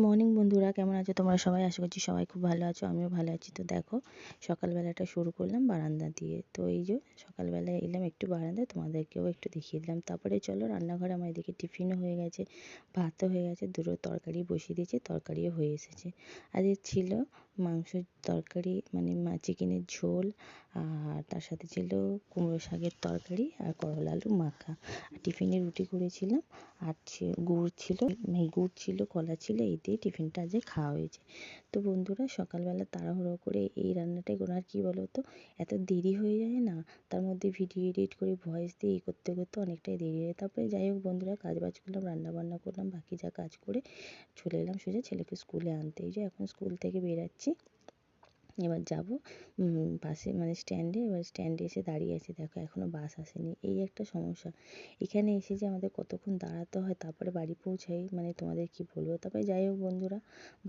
Morning বন্ধুরা, কেমন আছো তোমরা সবাই? আশা করছি সবাই খুব ভালো আছো, আমিও ভালো আছি। তো দেখো, সকালবেলাটা শুরু করলাম বারান্দা দিয়ে। তো এই যে সকালবেলায় এলাম একটু বারান্দায়, তোমাদেরকেও একটু দেখিয়ে দিলাম। তারপরে চলো রান্নাঘরে, আমার এদিকে টিফিনও হয়ে গেছে, ভাতও হয়ে গেছে, দুটো তরকারি বসিয়ে দিয়েছি, তরকারিও হয়ে এসেছে। আজকে ছিল মাংসের তরকারি, মানে চিকেনের ঝোল, আর তার সাথে ছিল কুমড়ো শাকের তরকারি আর করলা আলু মাখা। আর টিফিনে রুটি করেছিলাম, আর গুড় ছিল, গুড় ছিল, কলা ছিল, এই দিয়ে টিফিনটা আজকে খাওয়া হয়েছে। তো বন্ধুরা, সকালবেলা তাড়াহুড়ো করে এই রান্নাটাই কোনো, আর কি বলো তো, এত দেরি হয়ে যায় না, তার মধ্যে ভিডিও এডিট করে ভয়েস দিয়ে এই করতে করতে অনেকটাই দেরি হয়। তারপরে যাই হোক বন্ধুরা, কাজ বাজ করলাম, রান্না বান্না করলাম, বাকি যা কাজ করে চলে এলাম সোজা ছেলেকে স্কুলে আনতে। এই যে এখন স্কুল থেকে বেরাচ্ছি, এবার যাব বাসে, মানে স্ট্যান্ডে। এবার স্ট্যান্ডে এসে দাঁড়িয়ে আছি, দেখো এখনও বাস আসেনি, এই একটা সমস্যা। এখানে এসে যে আমাদের কতক্ষণ দাঁড়াতে হয়, তারপরে বাড়ি পৌঁছাই, মানে তোমাদের কি বলবো। তারপরে যাই হোক বন্ধুরা,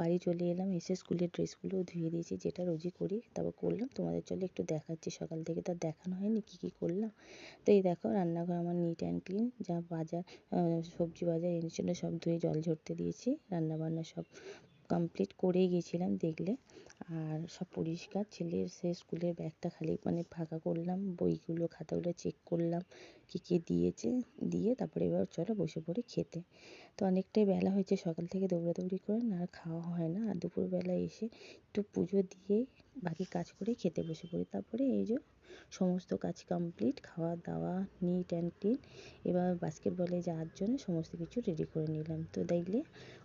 বাড়ি চলে এলাম, এসে স্কুলের ড্রেসগুলোও ধুয়ে দিয়েছি, যেটা রোজই করি। তারপর করলাম, তোমাদের চলে একটু দেখাচ্ছি, সকাল থেকে তো দেখানো হয়নি কী কী করলাম। তো এই দেখো, রান্নাঘর আমার নিট অ্যান্ড ক্লিন, যা বাজার সবজি বাজার এনেছিল সব ধুয়ে জল ঝরতে দিয়েছি, রান্নাবান্না সব কমপ্লিট করেই গেছিলাম দেখলে। আর সব পরিষ্কার, ছেলের সে স্কুলের ব্যাগটা খালি মানে ফাঁকা করলাম, বইগুলো খাতাগুলো চেক করলাম কী কী দিয়েছে, দিয়ে তারপরে এবার চলো বসে পড়ি খেতে। তো অনেকটাই বেলা হয়েছে, সকাল থেকে দৌড়াদৌড়ি করে না আর খাওয়া হয় না। আর দুপুরবেলায় এসে একটু পুজো দিয়ে বাকি কাজ করে খেতে বসে পড়ি। তারপরে এই যে সমস্ত কাজ কমপ্লিট, খাওয়া দাওয়া নিট অ্যান্ড ক্লিন। এবার বাস্কেটবলে যাওয়ার জন্য সমস্ত কিছু রেডি করে নিলাম। তো দেখলে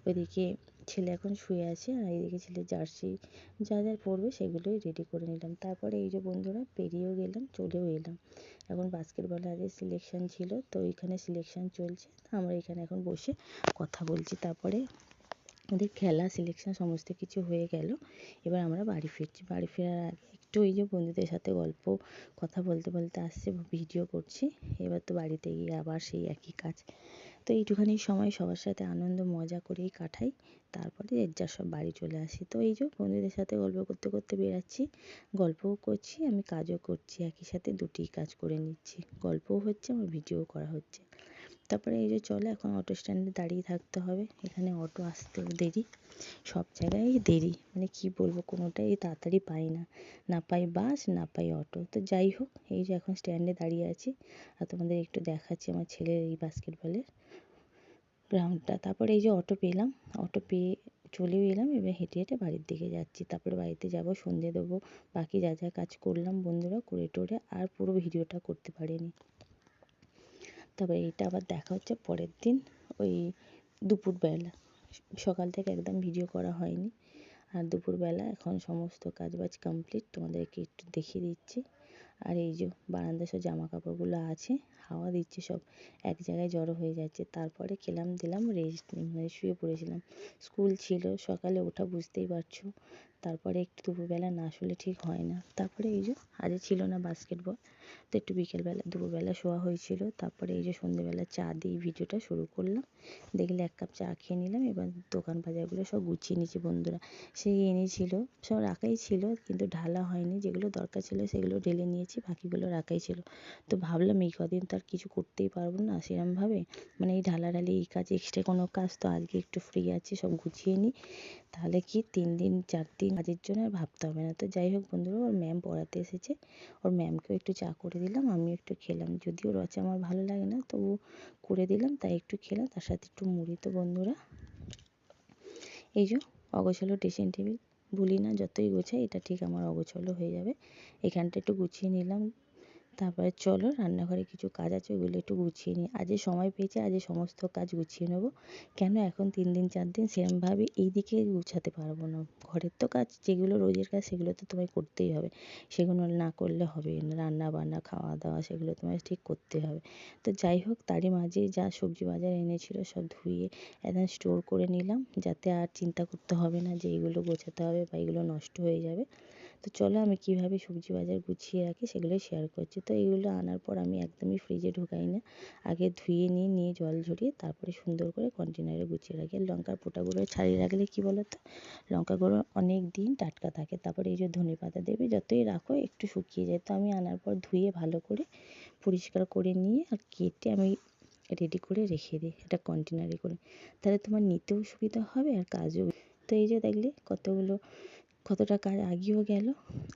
ওইদিকে ছেলে এখন শুয়ে আছে, আর এইদিকে ছেলে জার্সি যা যা পরবে সেগুলোই রেডি করে নিলাম। তারপরে এই যে বন্ধুরা, বেরিয়েও গেলাম, চলেও এলাম। এখন বাস্কেটবলে আগে সিলেকশন ছিল, তো ওইখানে সিলেকশন চলছে, আমরা এখানে এখন বসে কথা বলছি। তারপরে ওদের খেলা সিলেকশন সমস্ত কিছু হয়ে গেল, এবার আমরা বাড়ি ফিরছি। বাড়ি ফেরার আগে একটু এই যে বন্ধুদের সাথে গল্প কথা বলতে বলতে আসছে, ভিডিও করছি। এবার তো বাড়িতে গিয়ে আবার সেই একই কাজ। তো এইটুখানি সময় সবার সাথে আনন্দ মজা করেই কাটাই, তারপরে এর যা সব বাড়ি চলে আসি। তো এই যে বন্ধুদের সাথে গল্প করতে করতে বেরাচ্ছি, গল্পও করছি, আমি কাজও করছি, একই সাথে দুটিই কাজ করে নিচ্ছি, গল্পও হচ্ছে আমার ভিডিও করা হচ্ছে। তারপরে এই যে চলো, এখন অটো স্ট্যান্ডে দাঁড়িয়ে থাকতে হবে, এখানে অটো আসতেও দেরি, সব জায়গায় দেরি, মানে কি বলবো, কোনোটাই তাড়াতাড়ি পাই না, না পাই বাস না পাই অটো। তো যাই হোক, এই যে এখন স্ট্যান্ডে দাঁড়িয়ে আছি, আর তোমাদের একটু দেখাচ্ছি আমার ছেলের এই বাস্কেটবলের গ্রাউন্ডটা। তারপরে এই যে অটো পেলাম, অটো পেয়ে চলেও এলাম, এবার হেঁটে হেঁটে বাড়ির দিকে যাচ্ছি। তারপরে বাড়িতে যাব, সন্ধে দেবো, বাকি যা যা কাজ করলাম বন্ধুরা করে টোরে, আর পুরো ভিডিওটা করতে পারিনি। তবে এইটা আবার দেখা হচ্ছে পরের দিন ওই দুপুরবেলা, সকাল থেকে একদম ভিডিও করা হয়নি। আর দুপুরবেলা এখন সমস্ত কাজবাজ কমপ্লিট, তোমাদেরকে একটু দেখিয়ে দিচ্ছি। আর এই যে বারান্দায় সব জামা কাপড়গুলো আছে, হাওয়া দিচ্ছে, সব এক জায়গায় জড়ো হয়ে যাচ্ছে। তারপরে খেলাম দিলাম, রেস্ট মানে শুয়ে পড়েছিলাম, স্কুল ছিল সকালে ওঠা, বুঝতেই পারছো। তারপরে একটু দুপুরবেলা না শুলে ঠিক হয় না। তারপরে এই যে আজ ছিল না বাস্কেটবল, তো একটু বিকেলবেলা দুপুরবেলা শোয়া হয়েছিল। তারপরে এই যে সন্ধ্যেবেলা চা দিয়ে ভিডিওটা শুরু করলাম, দেখলে 1 কাপ চা খেয়ে নিলাম। এবার দোকান বাজারগুলো সব গুছিয়ে নিয়েছি বন্ধুরা, সেই এনেছিল সব রাখাই ছিল, কিন্তু ঢালা হয়নি, যেগুলো দরকার ছিল সেগুলো ঢেলে নিয়েছি, বাকিগুলো রাখাই ছিল। তো ভাবলাম এই কদিন তো আর কিছু করতেই পারবো না সেরমভাবে, মানে এই ঢালাঢালি এই কাজ, এক্সট্রা কোনো কাজ, তো আজকে একটু ফ্রি আছি, সব গুছিয়ে নিই, তাহলে কি 3 দিন 4 দিন কাজের জন্য আর ভাবতে হবে না। তো যাই হোক বন্ধুরা, ওর ম্যাম পড়াতে এসেছে, ওর ম্যামকেও একটু চা করে দিলাম, আমিও একটু খেলাম, যদিও রচা আমার ভালো লাগে না, তবু করে দিলাম, তাই একটু খেলাম, তার সাথে একটু মুড়ি। তো বন্ধুরা, এই যে অগোছালো ড্রেসিং টেবিল, ভুলি না যতই গোছাই এটা ঠিক আমার অগোছালো হয়ে যাবে, এখানটা একটু গুছিয়ে নিলাম। তারপরে চলো রান্নাঘরে কিছু কাজ আছে, ওগুলো একটু গুছিয়ে নিই, আজ সময় পেয়েছি, আজ সমস্ত কাজ গুছিয়ে নেবো। কেন এখন 3 দিন 4 দিন সেরমভাবে এই দিকে গুছাতে পারবো না, ঘরের তো কাজ যেগুলো রোজের কাজ সেগুলো তো তোমায় করতেই হবে, সেগুলো না করলে হবে না, রান্না বান্না খাওয়া দাওয়া সেগুলো তোমায় ঠিক করতে হবে। তো যাই হোক, তারই মাঝে যা সবজি বাজার এনেছিল সব ধুয়ে একদম স্টোর করে নিলাম, যাতে আর চিন্তা করতে হবে না যে এগুলো গোছাতে হবে বা এগুলো নষ্ট হয়ে যাবে। তো চলো আমি কীভাবে সবজি বাজার গুছিয়ে রাখি সেগুলোই শেয়ার করছি। তো এইগুলো আনার পর আমি একদমই ফ্রিজে ঢোকাই না, আগে ধুয়ে নিয়ে জল ঝরিয়ে তারপরে সুন্দর করে কন্টেনারে গুছিয়ে রাখি। আর লঙ্কার পোঁটাগুলো ছাড়িয়ে রাখলে কী বলো তো, লঙ্কাগুলো অনেক দিন টাটকা থাকে। তারপরে এই যে ধনেপাতা দেবে, যতই রাখো একটু শুকিয়ে যায়। তো আমি আনার পর ধুয়ে ভালো করে পরিষ্কার করে নিয়ে আর কেটে আমি রেডি করে রেখে দিই একটা কন্টেনারে করে, তাহলে তোমার নিতেও সুবিধা হবে আর কাজও। তো এই যে দেখলে কতটা কাজ আগিয়েও গেল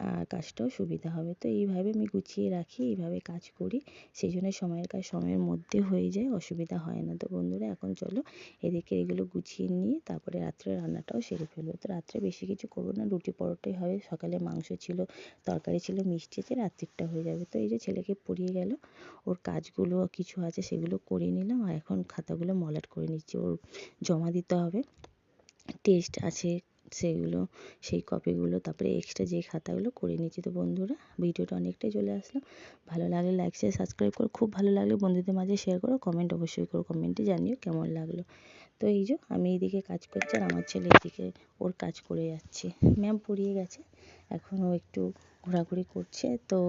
আর কাজটাও সুবিধা হবে। তো এইভাবে আমি গুছিয়ে রাখি, এইভাবে কাজ করি, সেই জন্য সময়ের কাজ সময়ের মধ্যে হয়ে যায়, অসুবিধা হয় না। তো বন্ধুরা এখন চলো এদিকে এগুলো গুছিয়ে নিয়ে তারপরে রাত্রে রান্নাটাও সেরে ফেলবো। তো রাত্রে বেশি কিছু করবো না, রুটি পরোটাই হবে, সকালে মাংস ছিল, তরকারি ছিল, মিষ্টি আছে, রাত্রিরটা হয়ে যাবে। তো এই যে ছেলেকে পড়িয়ে গেল, ওর কাজগুলো কিছু আছে সেগুলো করে নিলাম, আর এখন খাতাগুলো মলাট করে নিচ্ছি, ওর জমা দিতে হবে, টেস্ট আছে সেগুলো, সেই কপিগুলো, তারপরে এক্সট্রা যে খাতাগুলো করে নিচ্ছি। তো বন্ধুরা ভিডিওটা অনেকটাই চলে আসলাম, ভালো লাগলে লাইক শেয়ার সাবস্ক্রাইব করো, খুব ভালো লাগলে বন্ধুদের মাঝে শেয়ার করো, কমেন্ট অবশ্যই করো, কমেন্টে জানিও কেমন লাগলো। তো এই যে আমি এইদিকে কাজ করছি আর আমার ছেলে এদিকে ওর কাজ করে যাচ্ছে। ম্যাম পড়িয়ে গেছে, এখন ও একটু ঘোরাঘুরি করছে। তো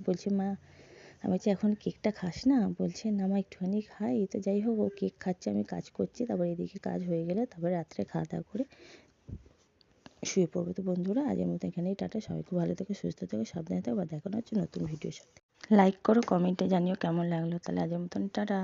বলছে মা, আমি বলছি এখন কেকটা খাস না? বলছে না মা একটুখানি খাই। তো যাই হোক ও কেক খাচ্ছে, আমি কাজ করছি, তারপর এদিকে কাজ হয়ে গেলে তারপরে রাত্রে খাওয়া দাওয়া করে শুয়ে পড়বো। তো বন্ধুরা আজের মতো এখানেই টাটা, সবাই খুব ভালো থেকো, সুস্থ থেকো, সাবধানে থেকো, আবার দেখানো হচ্ছে নতুন ভিডিওর সাথে। লাইক করো, কমেন্টে জানিও কেমন লাগলো। তাহলে আজের মতন টাটা।